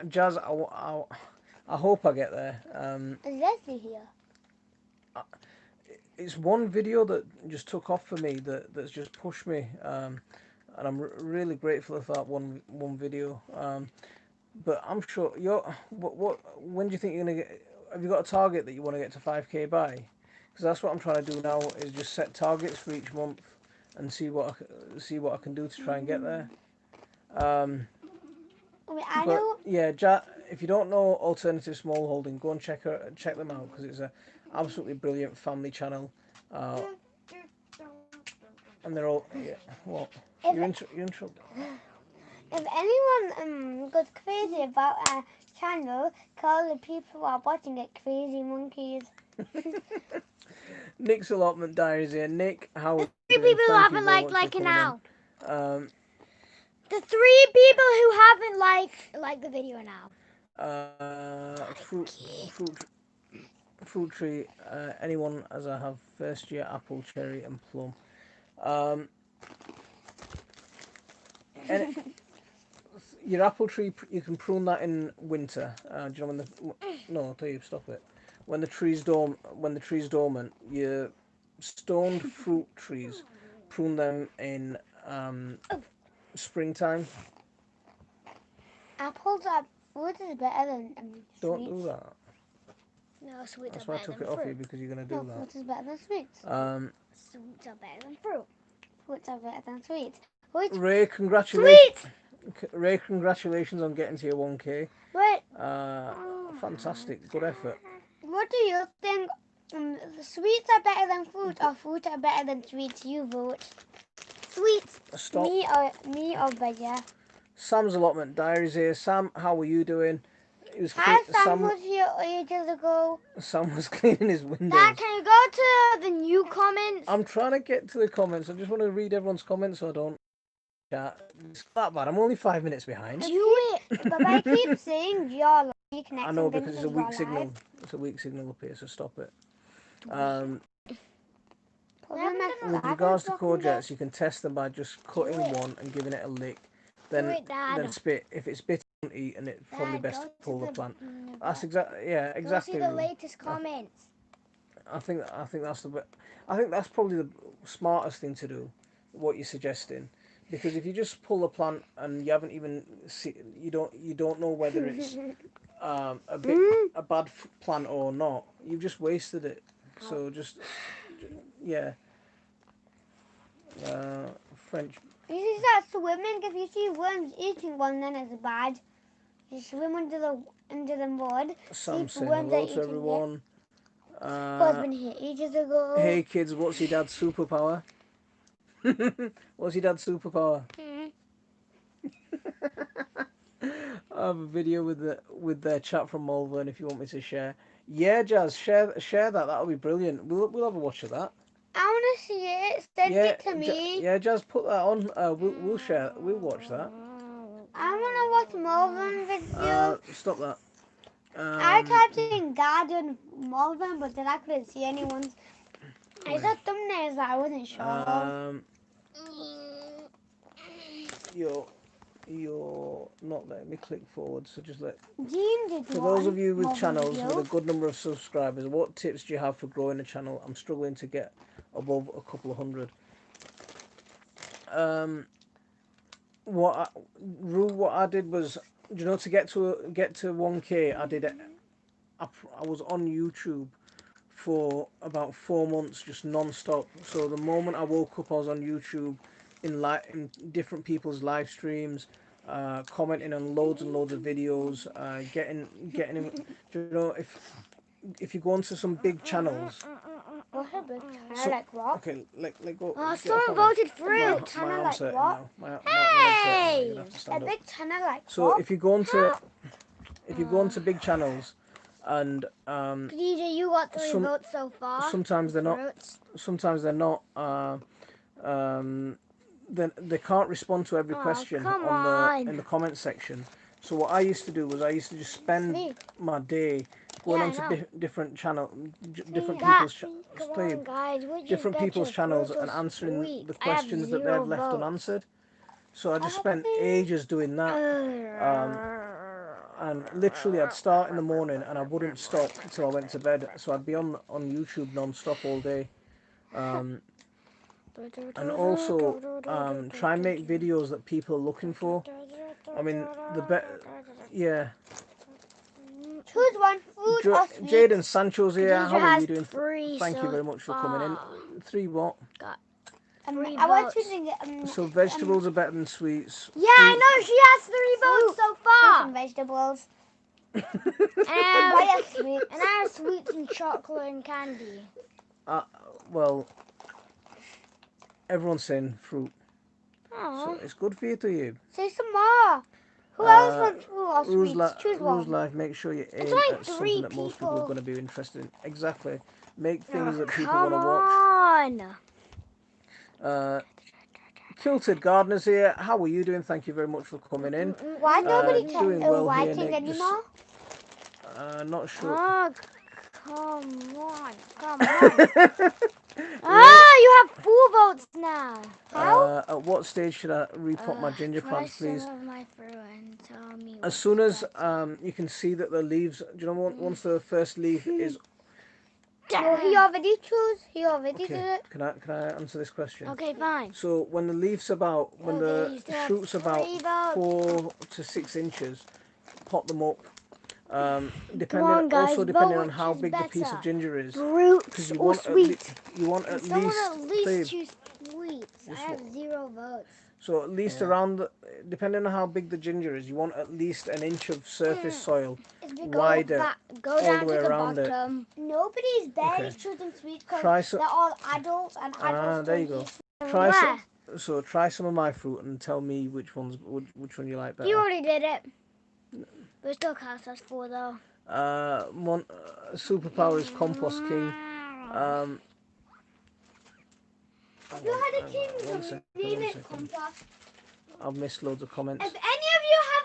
Jazz. I hope I get there. Is Leslie here? It's one video that just took off for me that's just pushed me, and I'm really grateful for that one video. But I'm sure what when do you think you're gonna get? Have you got a target that you want to get to 5k by? Because that's what I'm trying to do now is just set targets for each month and see what I can do to try and get there. I know. Yeah, if you don't know Alternative Smallholding, go and check them out because it's a absolutely brilliant family channel. And they're all What? You're in trouble. If anyone goes crazy about a channel, call the people who are watching it crazy monkeys. Nick's allotment diaries here. Nick, how are Three people who haven't liked it now. The 3 people who haven't liked the video now. Fruit tree. Anyone as I have first year apple, cherry, and plum. and your apple tree, you can prune that in winter. Do you know when the no? I'll tell you, stop it. When the tree's dormant, your stoned fruit trees, prune them in springtime. Apples are fruit is better than Don't do sweets. that. No, sweets That's are why I better took than it off you fruit. because you're gonna No, do fruit is better than sweets. that. Sweets are better than fruit. Fruits are better than sweets. Which Ray, congratulations. sweets? Ray, congratulations on getting to your 1K. Wait, Fantastic, good effort. what do you think? Sweets are better than fruit, or fruit are better than sweets? You vote. Sweets. Stop. Me or Baya. Sam's allotment diaries here. Sam, how are you doing? It was Hi, Sam was here ages ago. Sam was cleaning his windows. Dad, can you go to the new comments? I'm trying to get to the comments. I just want to read everyone's comments so I don't chat. It's not that bad. I'm only 5 minutes behind. Do it. But I keep saying you're live. I know because it's a weak signal. It's a weak signal up here, so stop it. With regards to courgettes, you can test them by just cutting one and giving it a lick. Then spit. If it's bitter, don't eat, and it's probably best to pull the plant. That's exactly Go see the latest comments. I think that's I think that's probably the smartest thing to do. What you're suggesting, because if you just pull the plant and you haven't even you don't know whether it's a bad plant or not. You've just wasted it. So just yeah. French. You see that swimming? If you see worms eating one, then it's bad. You swim under the mud. Sam See saying worms hello are to eating everyone. God's been here ages ago. Hey kids, what's your dad's superpower? What's your dad's superpower? I have a video with their chat from Malvern if you want me to share. Yeah, Jazz, share that. That'll be brilliant. We'll have a watch of that. I want to see it. Send it to me. Yeah, Jazz, put that on. We'll share. We'll watch that. I want to watch Malvern videos. Stop that. I typed in garden Malvern, but then I couldn't see anyone's. I saw thumbnails that I wasn't sure of. You're not letting me click forward, so just let. Jean did For those of you with Malvern channels videos. with a good number of subscribers, what tips do you have for growing a channel? I'm struggling to get above a couple of hundred. What I did was, to get to 1K, I did it. I was on YouTube for about 4 months, just non-stop. So the moment I woke up, I was on YouTube in different people's live streams, commenting on loads and loads of videos, getting if you go onto some big channels. What's a big channel like what? Okay, let go. Oh, someone voted fruit. My arm's hurting now. Hey, You're gonna have to stand a up. big channel like So what? if you go onto big channels and DJ, you got 3 votes so far. sometimes they're not. Sometimes they're not. Then they can't respond to every question in the comment section. So what I used to do was I used to just spend my day going onto different people's channels and answering the questions that they've left unanswered. So I just spent ages doing that. And literally I'd start in the morning and I wouldn't stop until I went to bed. So I'd be on YouTube non-stop all day. And also try and make videos that people are looking for. I mean, yeah. Choose one, food or sweet. Jaden Sancho's here. How are you doing? 3 Thank you very much for coming in. 3 what? I was choosing So vegetables are better than sweets. Yeah, I know. She has 3 votes so far. Some vegetables. And I have sweets and chocolate and candy. Well, everyone's saying fruit. So it's good for you to eat. Say some more. Who else wants fruit or sweets? Choose one. Rules life, make sure you aim like at 3 something that most people are people. going to be interested in. Exactly. Make things that people want to watch. Come on. Kilted Gardeners here. How are you doing? Thank you very much for coming in. Why nobody doing well here, writing Nick. anymore? Not sure. Oh, come on. You have 4 votes now. How? At what stage should I repot my ginger Try plants, some please? of my fruit and tell me As which soon is as better. you can see that the leaves, do you know once the first leaf is No, he already chose. He already did okay? it. Can I answer this question? Okay, fine. So when the leaf's about when Okay, the you still have shoot's about 3 votes. 4 to 6 inches, pot them up. Come on, guys, Depending vote on which how is big the piece of better. ginger is, because Fruits or sweets? you want Can at someone least at least babe, choose sweets? I just have 0 votes. so at least around depending on how big the ginger is, you want at least an inch of surface soil It's because wider go all the down way to the around it. bottom. Nobody's Okay. barely choosing sweets because Try some. they're all adults and adults There you don't go. eat sweets. Try some. Where? So try some of my fruit and tell me which one you like You better. already did it. But it still counts as 4 though. Superpower is Compost King. Have you had a One kingdom? second. Name it compost. I've missed loads of comments. If any of you have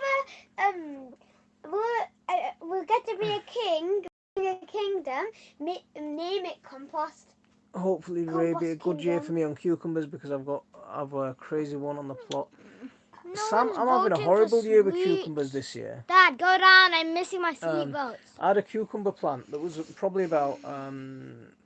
we'll get to be a king, a kingdom. Name it compost. Hopefully, Ray, be a good year Kingdom. for me on cucumbers because I've a crazy one on the plot. No Sam, one's I'm having a voting for horrible year with sweets. cucumbers this year. Dad, go down. I'm missing my sweet votes. I had a cucumber plant that was probably about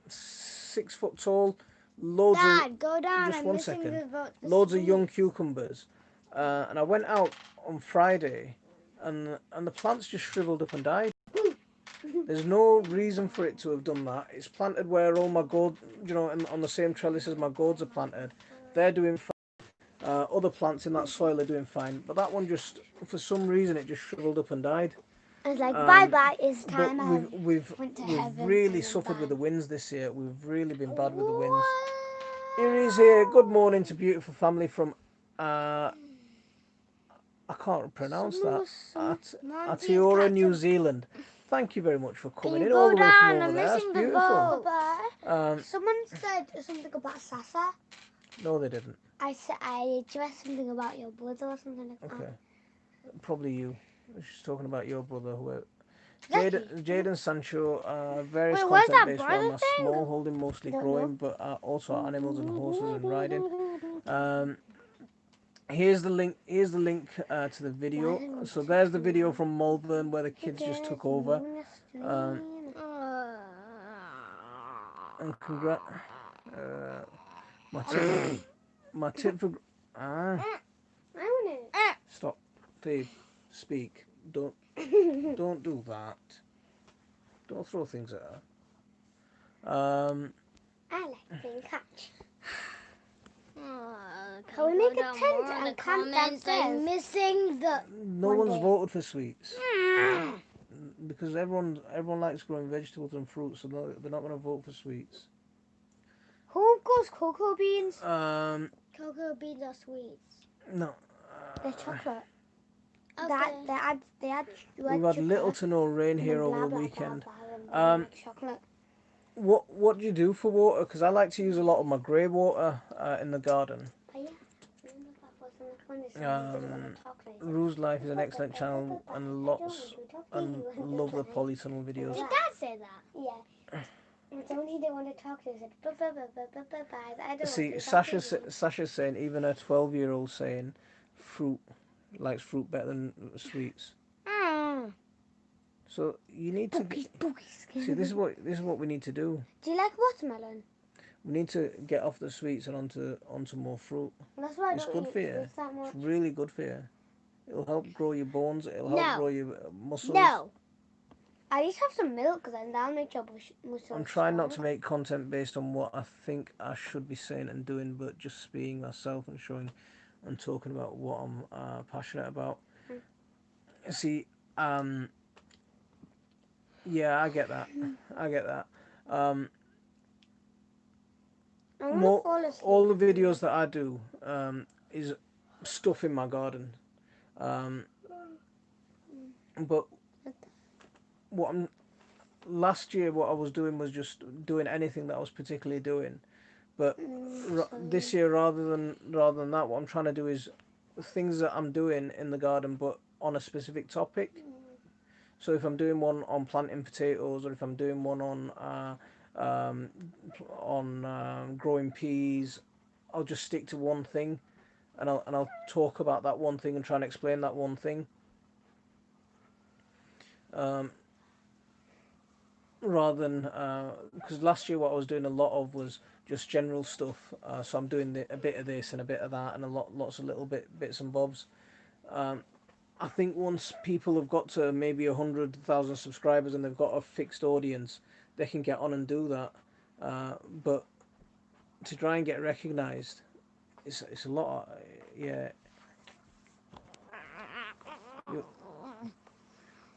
6 foot tall. Loads Dad, go down. just I'm one missing second. the votes. for Loads of young sweets. cucumbers, and I went out on Friday, and the plants just shriveled up and died. There's no reason for it to have done that. It's planted where all my gourd, on the same trellis as my gourds are planted. They're doing fine. Other plants in that soil are doing fine, but that one just, for some reason, it just shriveled up and died. It's like bye bye. It's But time. we've went to we've heaven really and then suffered with bye. the winds this year. We've really been bad with the winds. Here is here. Good morning to beautiful family from I can't pronounce that. Aotearoa, New Zealand. Thank you very much for Can coming you in all go the way from down? over I'm there. That's missing the beautiful. vote. Bye. Someone said something about Sasa. No, they didn't. I addressed something about your brother or something like that. Okay, probably you. She's talking about your brother. Who? Lucky. Jaden Sancho. Various Wait, where's content that based brother around my thing? small holding, mostly Don't growing, know. but also animals and horses and riding. Here's the link. Here's the link to the video. So there's the video from Melbourne where the kids just took over. And congrats. My tip. My tip for. I want it. Stop, babe. Speak. Don't do that. Don't throw things at her. I like being catch. Can we make a tent and camp downstairs? I'm missing the. No One one's day. voted for sweets because everyone likes growing vegetables and fruits, so they're not going to vote for sweets. Who goes cocoa beans? Cocoa beans are sweets. No. They're chocolate. Okay. They add We've had little to no rain here over the weekend. Chocolate. What do you do for water? Because I like to use a lot of my grey water in the garden. Rue's Life is an excellent channel and love the polytunnel videos. Did Dad say that? Yeah. It's only they want to talk to us. I don't See, want to talk to you. Sasha's saying even a 12-year-old saying fruit likes fruit better than sweets. So you need to see. This is what we need to do. Do you like watermelon? We need to get off the sweets and onto more fruit. That's why I It's don't good eat for you. fruits that much. It's really good for you. It'll help grow your bones. It'll help grow your muscles. No. At least have some milk, then that'll make your muscles I'm trying not to strong. make content based on what I think I should be saying and doing, but just being myself and showing and talking about what I'm passionate about. See, yeah, I get that. I get that. I'm gonna fall asleep. All the videos that I do is stuff in my garden, but last year what I was doing was just doing anything that I was particularly doing, but this year rather than that, what I'm trying to do is things that I'm doing in the garden, but on a specific topic. So if I'm doing one on planting potatoes, or if I'm doing one on growing peas, I'll just stick to one thing, and I'll talk about that one thing and try and explain that one thing. Um, Rather than because last year what I was doing a lot of was just general stuff. So I'm doing a bit of this and a bit of that and lots of little bits and bobs. Um, I think once people have got to maybe 100,000 subscribers and they've got a fixed audience, they can get on and do that. But to try and get recognised, it's a lot. Yeah. You,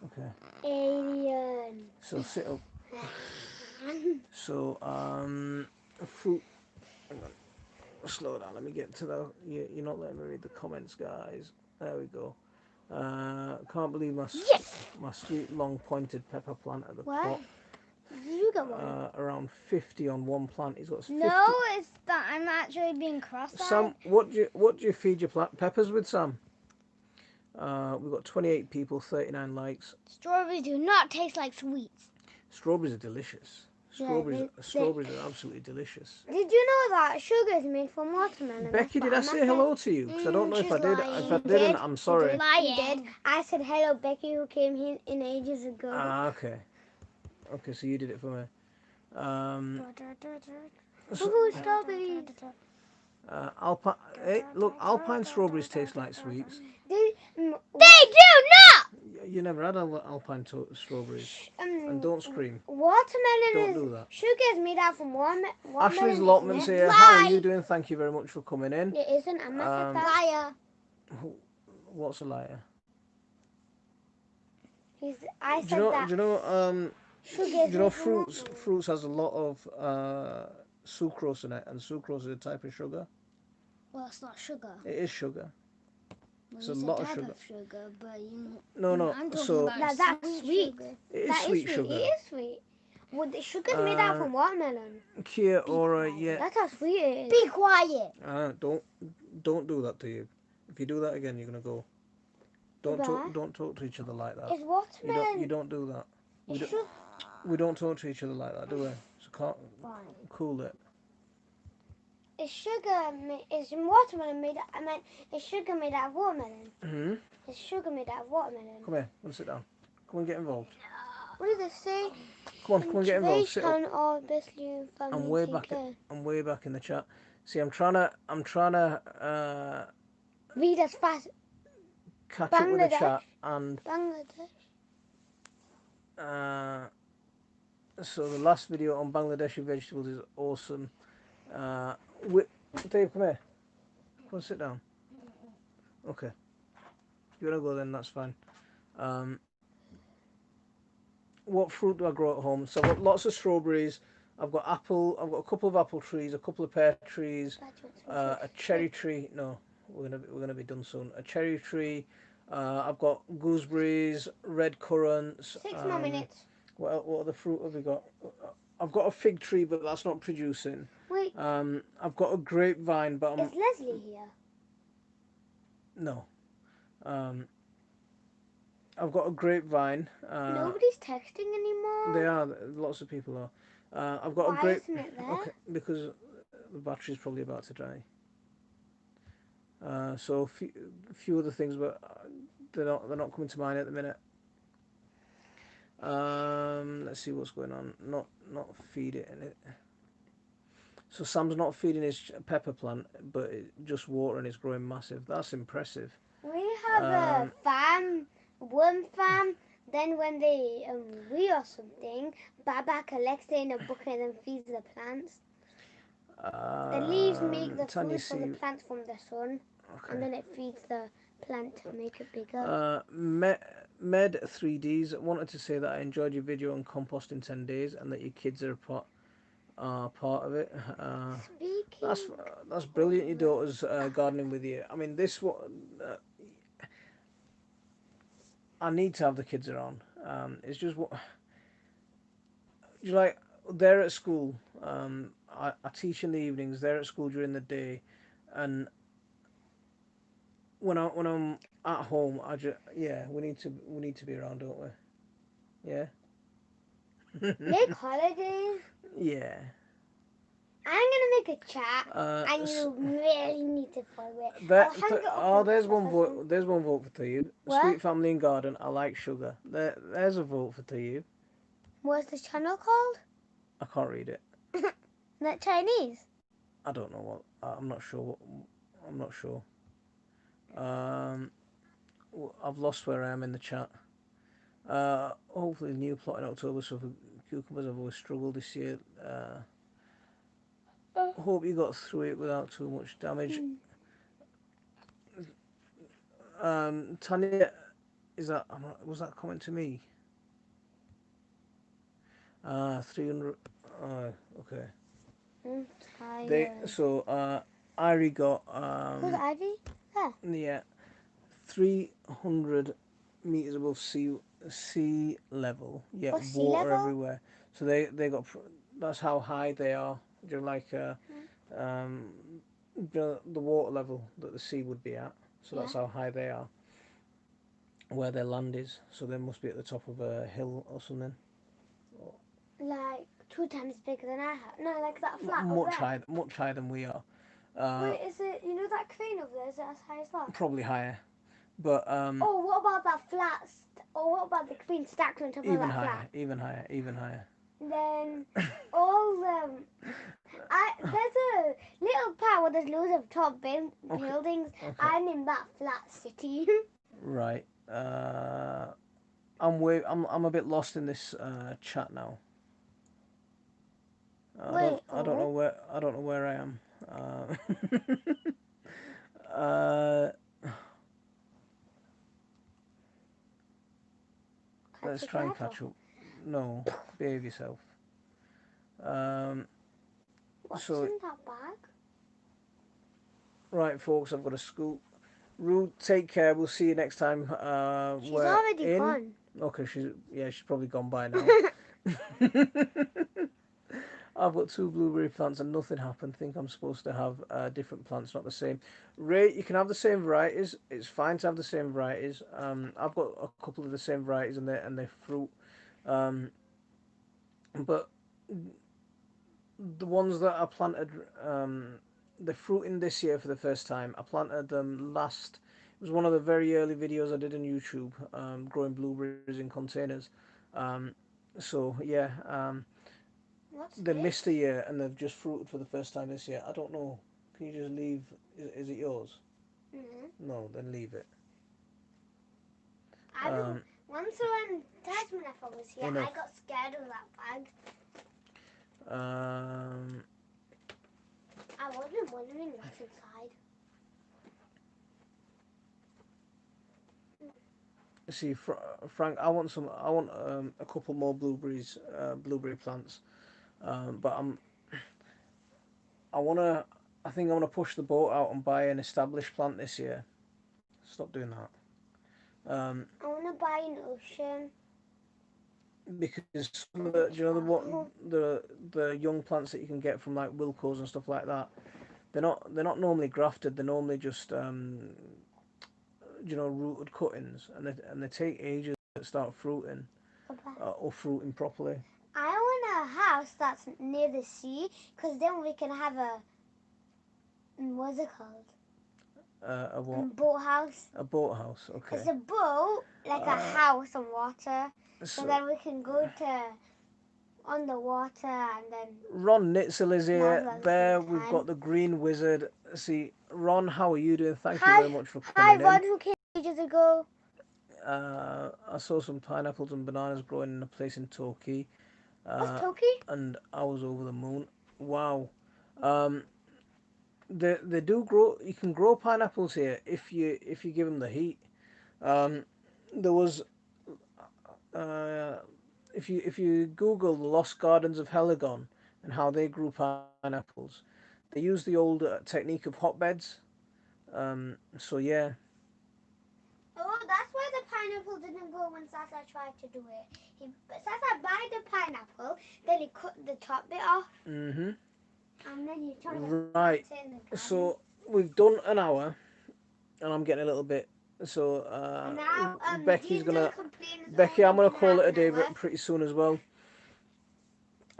okay. Alien. So sit up. So fruit. Hang on. Slow down. Let me get to the. You're not letting me read the comments, guys. There we go. Can't believe my sweet long pointed pepper plant at the What? pot. You got one. Around 50 on one plant. He's got 50. No, it's that I'm actually being cross-eyed. Sam, what do you feed your peppers with, Sam? We've got 28 people, 39 likes. Strawberries do not taste like sweets. Strawberries are delicious. Strawberries are absolutely delicious. Did you know that sugar is made from watermelon? Becky, did I say hello to you? Because I don't know if she's I did. lying. If I didn't, I'm sorry. You did. I said hello, Becky, who came here in ages ago. Okay. Okay, so you did it for me. Ooh, strawberries. Alpine. Hey, look, Alpine strawberries taste like sweets. They do not! You never had Alpine strawberries. And don't scream. Watermelon Don't is do that. sugar is made out from watermelon. Ashley's isn't allotments it? here. How are you doing? Thank you very much for coming in. It isn't. I'm not Liar. What's a liar? I Do said you know? that Do you know? sugar is Do you know made from fruits has a lot of sucrose in it, and sucrose is a type of sugar. Well, it's not sugar. It is sugar. Well, It's you a said lot of type sugar. But you. No. I'm talking So about Now that's sweet. sugar. it is That sweet is sugar. It is sweet. Well, the sugar's made out from watermelon. Kia ora, yeah. That's how sweet it is. Be quiet. Don't do that to you. If you do that again, you're gonna go. Don't Why? talk to each other like that. It's watermelon. You don't do that. It's We don't talk to each other like that, do we? So can't cool it. It's sugar. It's watermelon made. I mean, it's sugar made out of watermelon. Hmm. It's sugar made out of watermelon. Come here. Come sit down. Come and get involved. What does it say? Come on, get involved. Sit up. I'm I'm way back in the chat. See, I'm trying to read as fast. catch up with the Bangladesh. chat and Bangladesh. so the last video on Bangladeshi vegetables is awesome. Dave, come here. Come and sit down. Okay. If you wanna go then, that's fine. What fruit do I grow at home? So I've got lots of strawberries. I've got apple. I've got a couple of apple trees, a couple of pear trees, a cherry tree. No, we're gonna be done soon. A cherry tree. I've got gooseberries, red currants. 6 more minutes. What other fruit have we got? I've got a fig tree, but that's not producing. Wait, I've got a grapevine, but is Leslie here? no. I've got a grapevine. Nobody's texting anymore. They are. Lots of people are. I've got Why a grape. isn't it there? Okay, because the battery's probably about to die. So a few other things, but they're not coming to mind at the minute. Let's see what's going on. Not feed it in it. So Sam's not feeding his pepper plant, but just water and it's growing massive. That's impressive. We have a farm, worm farm. Then when they wee or something, Baba collects it in a bucket and then feeds the plants. The leaves make the food for the plants from the sun, and then it feeds the plant to make it bigger. Med 3Ds wanted to say that I enjoyed your video on composting 10 days and that your kids are part of it. That's brilliant. Your daughter's gardening with you. I mean, this one. I need to have the kids around. It's just what you like. They're at school. I teach in the evenings. They're at school during the day, and when I'm at home, we need to be around, don't we? Yeah. Make holidays. Yeah. I'm gonna make a chat, and S- you really need to follow it. There, I'll hang it up oh, on there's the one patron. vote. There's one vote for Tayib. What? Sweet Family and Garden. I like sugar. There's a vote for Tayib. What's the channel called? I can't read it. That Chinese? I don't know what. I'm not sure. I'm not sure. Um, I've lost where I am in the chat. Hopefully, new plot in October. So for cucumbers, I've always struggled this year. Hope you got through it without too much damage. Tanya, is that was that comment to me? 300. Okay. I'm They tired. so Irie got Who's Ivy? There. yeah 300 meters above sea level. Yeah, What's sea water level? everywhere. So they got that's how high they are. They're like um the water level that the sea would be at. So Yeah. that's how high they are. Where their land is. So they must be at the top of a hill or something. Like 2 times bigger than I have. No, like that flat up there. Much higher than we are. Wait, is it, you know that crane over there, is it as high as that? Probably higher, but Oh, what about that flat? Or what about the crane stacked on top of even that higher, flat? even higher, even higher. Then all there's a little part where there's loads of top buildings. Okay. I'm in that flat city. Right. I'm a bit lost in this chat now. Wait, I don't know where I am. Uh, let's try and catch up. No, behave yourself. Um, What's so in that bag? right, folks, I've got a scoop. Rude, take care. We'll see you next time. She's We're already in. gone. Okay, she's probably gone by now. I've got 2 blueberry plants and nothing happened. Think I'm supposed to have different plants, not the same. Ray, you can have the same varieties. It's fine to have the same varieties. I've got a couple of the same varieties and they fruit. Um, but the ones that I planted, they're fruiting this year for the first time. I planted them last. It was one of the very early videos I did on YouTube, growing blueberries in containers. Um, so yeah, What's they this? missed a year and they've just fruited for the first time this year. I don't know. Can you just leave? Is it yours? No, then leave it. I don't. Once when Tasman was here, Enough. I got scared of that bag. Um, I wasn't wondering what's inside. see, Frank, I want some. I want a couple more blueberry plants. But I wanna. I think I wanna push the boat out and buy an established plant this year. Stop doing that. I want to buy an ocean. Because some of the, do you know the young plants that you can get from like Wilco's and stuff like that. They're not normally grafted. They're normally just rooted cuttings, and they take ages to start fruiting or fruiting properly. I want a house that's near the sea, because then we can have a, what's it called? A what? Boathouse. A boathouse. Okay. It's a boat, like a house on water. So then we can go to on the water and then. Ron Nitzel is here. At the Bear, same we've time. got the Green Wizard. See, Ron, how are you doing? Thank you Hi, very much for hi, coming Ron, who came ages ago. I saw some pineapples and bananas growing in a place in Torquay, What's Toki? and I was over the moon. Wow. Um, they do grow. You can grow pineapples here if you give them the heat. Um, there was if you Google the Lost Gardens of Heligon and how they grew pineapples, they use the old technique of hotbeds. So yeah. Oh, that's why the pineapple didn't go when Sasa tried to do it. Sasa buy the pineapple, then he cut the top bit off, Mhm. and then he tried to Right. put it in the garden. So we've done an hour, and I'm getting a little bit. So And now Becky's he's gonna complain. Becky, I'm gonna It's call only it a been day half an hour. pretty soon as well.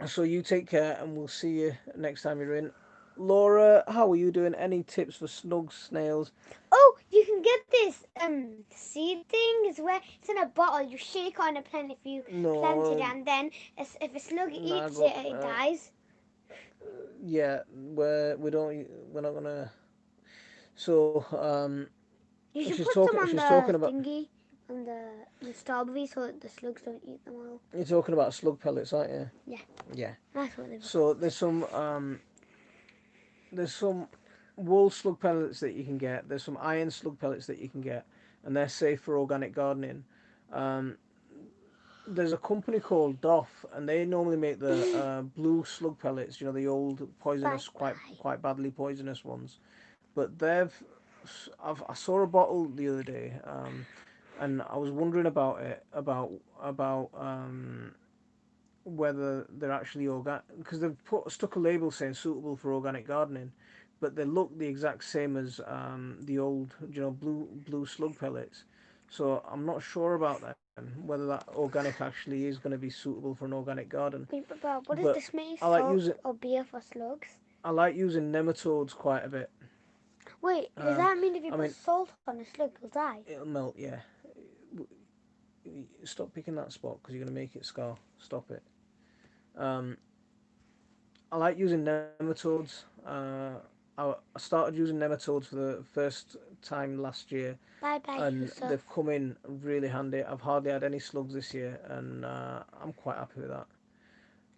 So you take care, and we'll see you next time you're in. Laura, how are you doing? Any tips for slugs, snails? Oh, you can get this seed thing. It's where it's in a bottle. You shake on a plant if you plant it, No, and then if a slug nah, eats it, go. it dies. Yeah, we don't. We're not gonna. So, You should she's put some talking. on She's the talking about. thingy, on the strawberry, so the slugs don't eat them all. You're talking about slug pellets, aren't you? Yeah, Yeah. that's what they were So called. there's some wool slug pellets that you can get. There's some iron slug pellets that you can get, and they're safe for organic gardening. Um, there's a company called Doff, and they normally make the blue slug pellets. You know, the old Bye poisonous, bye. quite badly poisonous ones. But I saw a bottle the other day, and I was wondering about it, about whether they're actually organic, because they've stuck a label saying suitable for organic gardening, but they look the exact same as the old, blue slug pellets. So I'm not sure about them, whether that organic actually is going to be suitable for an organic garden. Wait, but what is But this made? I like Salt using or beer for slugs? I like using nematodes quite a bit. Wait, does Um, that mean if you I put mean, salt on a slug, it'll die? it'll melt. Yeah, stop picking that spot because you're going to make it scar. Stop it. Um, I like using nematodes. I started using nematodes for the first time last year, Bye bye, and Yusuf. they've come in really handy. I've hardly had any slugs this year, and I'm quite happy with that.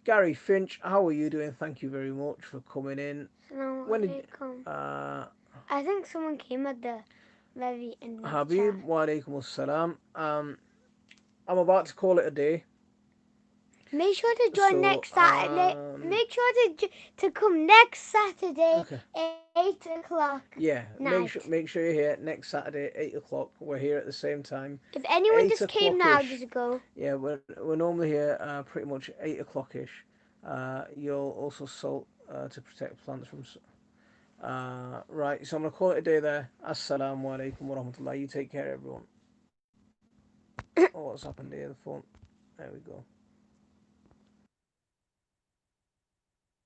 Gary Finch, how are you doing? Thank you very much for coming in. Assalamu When did alaikum. uh, I think someone came at the very end of the chat. Habib? Wa alaikum assalam. I'm about to call it a day. Make sure to join So next Saturday. Make sure to come next Saturday, okay. 8 o'clock Yeah, night. make sure you're here next Saturday, 8 o'clock. We're here at the same time. If anyone Eight just came now, o'clock-ish. just go. Yeah, we're normally here pretty much 8 o'clock-ish. You'll also salt to protect plants from. Right, so I'm gonna call it a day there. Assalamu alaikum wa rahmatullah. You take care, everyone. Oh, what's happened here? The phone. There we go.